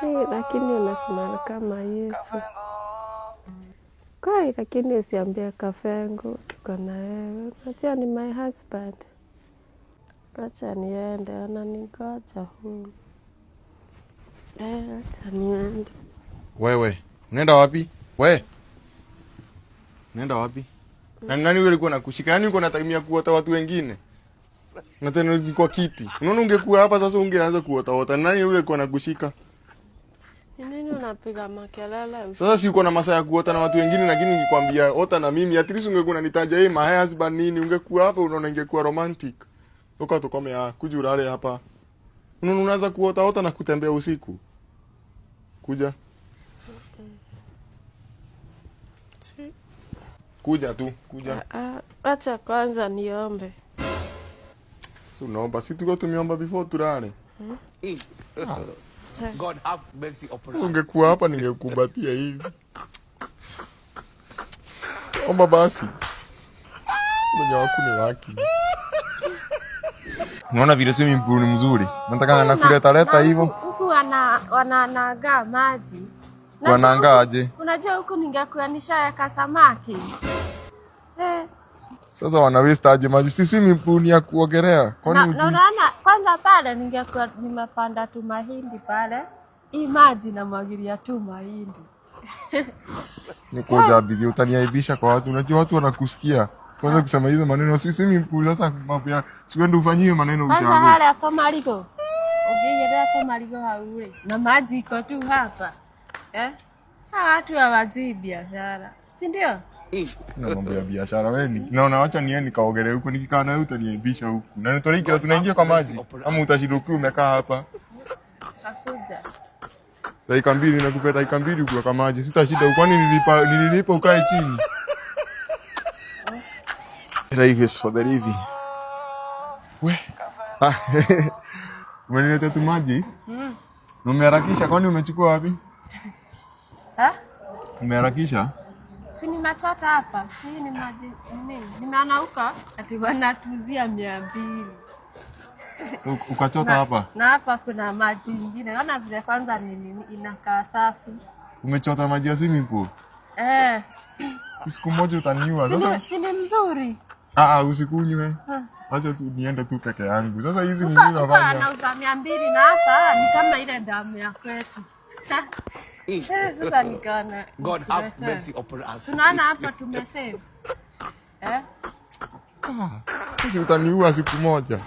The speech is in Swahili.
Lakini unasimama kama Yesu. Kai, lakini usiambie Kafengo tuko na wewe. Unajua ni my husband. Acha niende, ananingoja huko. Acha niende. Wewe, unaenda wapi? Unaenda wapi? Na nani yule alikuwa anakushika? Yaani uko na time ya kuota watu wengine? Na tena kwa kiti. Unaona ungekuwa hapa sasa ungeanza kuota. Nani yule alikuwa anakushika? Nini unapiga makelele usiku? Sasa si uko na masaa ya kuota na watu wengine, lakini nikikwambia ota na mimi, at least ungekuwa unanitaja yeye my husband nini, ungekuwa hapa unaona ingekuwa romantic. Toka tukome kuja ulale hapa. Unaanza kuota na kutembea usiku. Kuja. Kuja tu, kuja. Acha kwanza niombe. Si unaomba, si tuko tumeomba before tulale. God have mercy upon us. Ungekuwa hapa ningekubatia hivi. Omba basi. Mwenye wako ni waki. Unaona vile swimming pool ni mzuri. Nataka anakuleta leta hivyo. Huku wanaangaa maji. Wanaangaa aje? Unajua huku ningekuwa nishaweka samaki. Sasa wana waste aje maji? Si swimming pool ya kuogelea. Kwani unaona kwanza pale ningekuwa nimepanda tu mahindi pale. Hii maji na mwagilia tu mahindi. Nikoja bibi utaniaibisha kwa watu. Unajua watu wanakusikia. Kwanza kusema hizo maneno si swimming pool sasa mambo ya siwende ufanyie maneno uchago. Kwanza hale hapo marigo. Ungeenda hapo marigo haure. Na maji iko tu hapa. Watu hawajui biashara. Si ndio? Na mambo ya biashara wewe ni. Naona acha niende nikaogelee huko nikikaa na wewe utaniaibisha huko. Na nitoliki tunaingia kwa maji. Ama utashiruki umekaa hapa. Takuja. Dakika 2 nakupa dakika 2 kwa maji. Sitashinda kwani nililipa ukae chini. Raikes for the rivi. We. Umenileta tu maji? Umeharakisha kwani umechukua wapi? Umeharakisha? Si ni machota hapa. Si ni maji nini? Nimeona huko ati wanatuzia 200. Ukachota hapa? Na hapa kuna maji nyingine. Naona vile kwanza nini inakaa safi. Umechota maji ya swimming pool? Siku moja utaniua. Sasa si ni mzuri. Usikunywe. Acha tu niende tu peke yangu. Sasa hizi ni nini nafanya? Anauza 200 na hapa ni kama ile damu ya kwetu. Sasa nikaona God have mercy upon us. Tunaona hapa tumesave. Sasa utaniua siku moja.